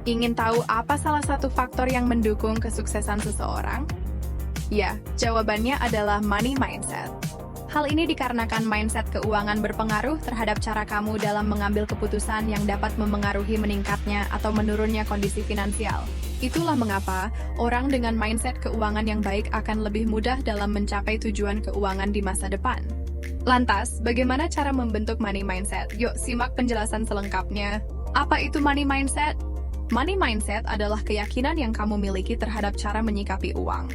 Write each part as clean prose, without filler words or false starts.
Ingin tahu apa salah satu faktor yang mendukung kesuksesan seseorang? Ya, jawabannya adalah money mindset. Hal ini dikarenakan mindset keuangan berpengaruh terhadap cara kamu dalam mengambil keputusan yang dapat memengaruhi meningkatnya atau menurunnya kondisi finansial. Itulah mengapa orang dengan mindset keuangan yang baik akan lebih mudah dalam mencapai tujuan keuangan di masa depan. Lantas, bagaimana cara membentuk money mindset? Yuk, simak penjelasan selengkapnya. Apa itu money mindset? Money mindset adalah keyakinan yang kamu miliki terhadap cara menyikapi uang.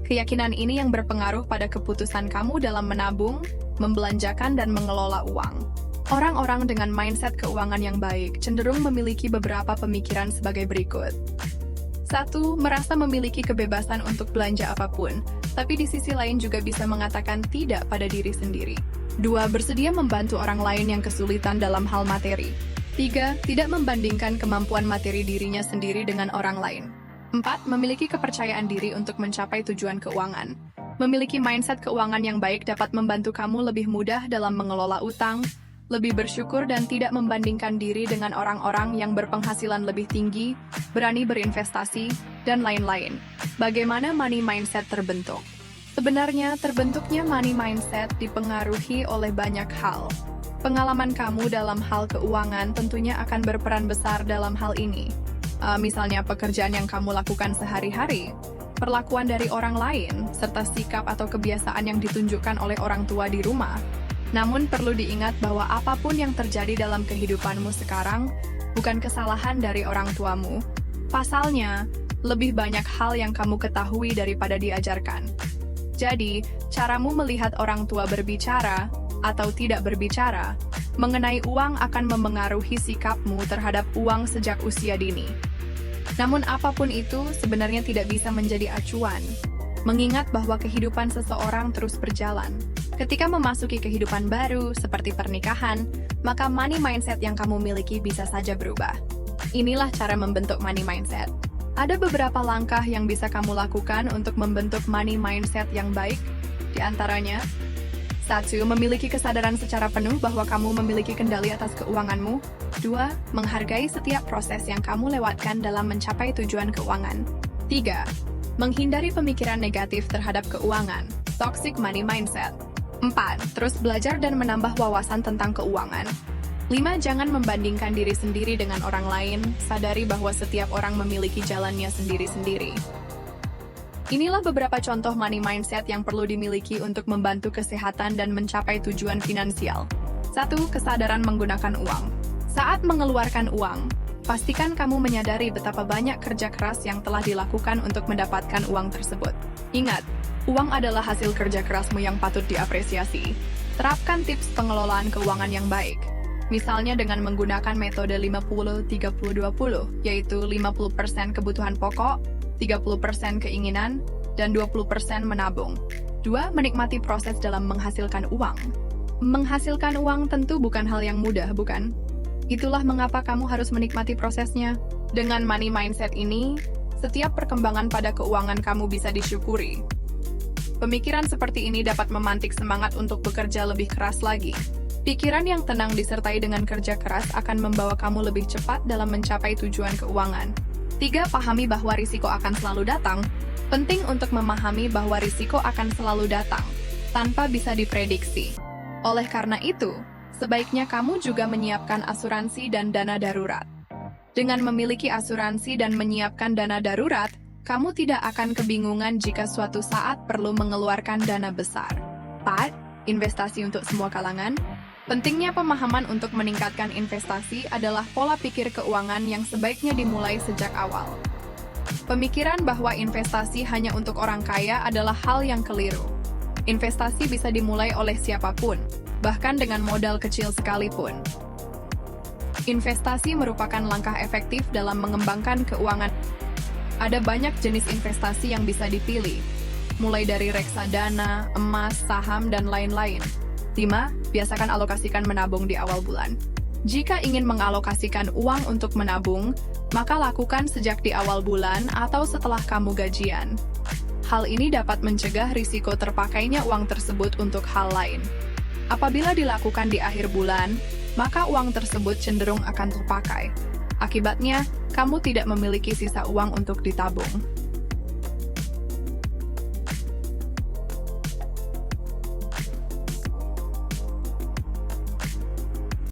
Keyakinan ini yang berpengaruh pada keputusan kamu dalam menabung, membelanjakan, dan mengelola uang. Orang-orang dengan mindset keuangan yang baik cenderung memiliki beberapa pemikiran sebagai berikut. 1. Merasa memiliki kebebasan untuk belanja apapun, tapi di sisi lain juga bisa mengatakan tidak pada diri sendiri. 2. Bersedia membantu orang lain yang kesulitan dalam hal materi. 3. Tidak membandingkan kemampuan materi dirinya sendiri dengan orang lain. 4. Memiliki kepercayaan diri untuk mencapai tujuan keuangan. Memiliki mindset keuangan yang baik dapat membantu kamu lebih mudah dalam mengelola utang, lebih bersyukur dan tidak membandingkan diri dengan orang-orang yang berpenghasilan lebih tinggi, berani berinvestasi, dan lain-lain. Bagaimana money mindset terbentuk? Sebenarnya, terbentuknya money mindset dipengaruhi oleh banyak hal. Pengalaman kamu dalam hal keuangan tentunya akan berperan besar dalam hal ini. Misalnya pekerjaan yang kamu lakukan sehari-hari, perlakuan dari orang lain, serta sikap atau kebiasaan yang ditunjukkan oleh orang tua di rumah. Namun perlu diingat bahwa apapun yang terjadi dalam kehidupanmu sekarang bukan kesalahan dari orang tuamu. Pasalnya, lebih banyak hal yang kamu ketahui daripada diajarkan. Jadi, caramu melihat orang tua berbicara atau tidak berbicara mengenai uang akan memengaruhi sikapmu terhadap uang sejak usia dini. Namun apapun itu sebenarnya tidak bisa menjadi acuan, mengingat bahwa kehidupan seseorang terus berjalan. Ketika memasuki kehidupan baru, seperti pernikahan, maka money mindset yang kamu miliki bisa saja berubah. Inilah cara membentuk money mindset. Ada beberapa langkah yang bisa kamu lakukan untuk membentuk money mindset yang baik, di antaranya 1. Memiliki kesadaran secara penuh bahwa kamu memiliki kendali atas keuanganmu. 2. Menghargai setiap proses yang kamu lewatkan dalam mencapai tujuan keuangan. 3. Menghindari pemikiran negatif terhadap keuangan, toxic money mindset. 4. Terus belajar dan menambah wawasan tentang keuangan. 5. Jangan membandingkan diri sendiri dengan orang lain, sadari bahwa setiap orang memiliki jalannya sendiri-sendiri. Inilah beberapa contoh money mindset yang perlu dimiliki untuk membantu kesehatan dan mencapai tujuan finansial. 1. Kesadaran menggunakan uang. Saat mengeluarkan uang, pastikan kamu menyadari betapa banyak kerja keras yang telah dilakukan untuk mendapatkan uang tersebut. Ingat, uang adalah hasil kerja kerasmu yang patut diapresiasi. Terapkan tips pengelolaan keuangan yang baik. Misalnya dengan menggunakan metode 50-30-20, yaitu 50% kebutuhan pokok, 30% keinginan, dan 20% menabung. 2. Menikmati proses dalam menghasilkan uang. Menghasilkan uang tentu bukan hal yang mudah, bukan? Itulah mengapa kamu harus menikmati prosesnya. Dengan money mindset ini, setiap perkembangan pada keuangan kamu bisa disyukuri. Pemikiran seperti ini dapat memantik semangat untuk bekerja lebih keras lagi. Pikiran yang tenang disertai dengan kerja keras akan membawa kamu lebih cepat dalam mencapai tujuan keuangan. 3. Pahami bahwa risiko akan selalu datang. Penting untuk memahami bahwa risiko akan selalu datang, tanpa bisa diprediksi. Oleh karena itu, sebaiknya kamu juga menyiapkan asuransi dan dana darurat. Dengan memiliki asuransi dan menyiapkan dana darurat, kamu tidak akan kebingungan jika suatu saat perlu mengeluarkan dana besar. 4. Investasi untuk semua kalangan. Pentingnya pemahaman untuk meningkatkan investasi adalah pola pikir keuangan yang sebaiknya dimulai sejak awal. Pemikiran bahwa investasi hanya untuk orang kaya adalah hal yang keliru. Investasi bisa dimulai oleh siapapun, bahkan dengan modal kecil sekalipun. Investasi merupakan langkah efektif dalam mengembangkan keuangan. Ada banyak jenis investasi yang bisa dipilih, mulai dari reksadana, emas, saham, dan lain-lain. 5. Biasakan alokasikan menabung di awal bulan. Jika ingin mengalokasikan uang untuk menabung, maka lakukan sejak di awal bulan atau setelah kamu gajian. Hal ini dapat mencegah risiko terpakainya uang tersebut untuk hal lain. Apabila dilakukan di akhir bulan, maka uang tersebut cenderung akan terpakai. Akibatnya, kamu tidak memiliki sisa uang untuk ditabung.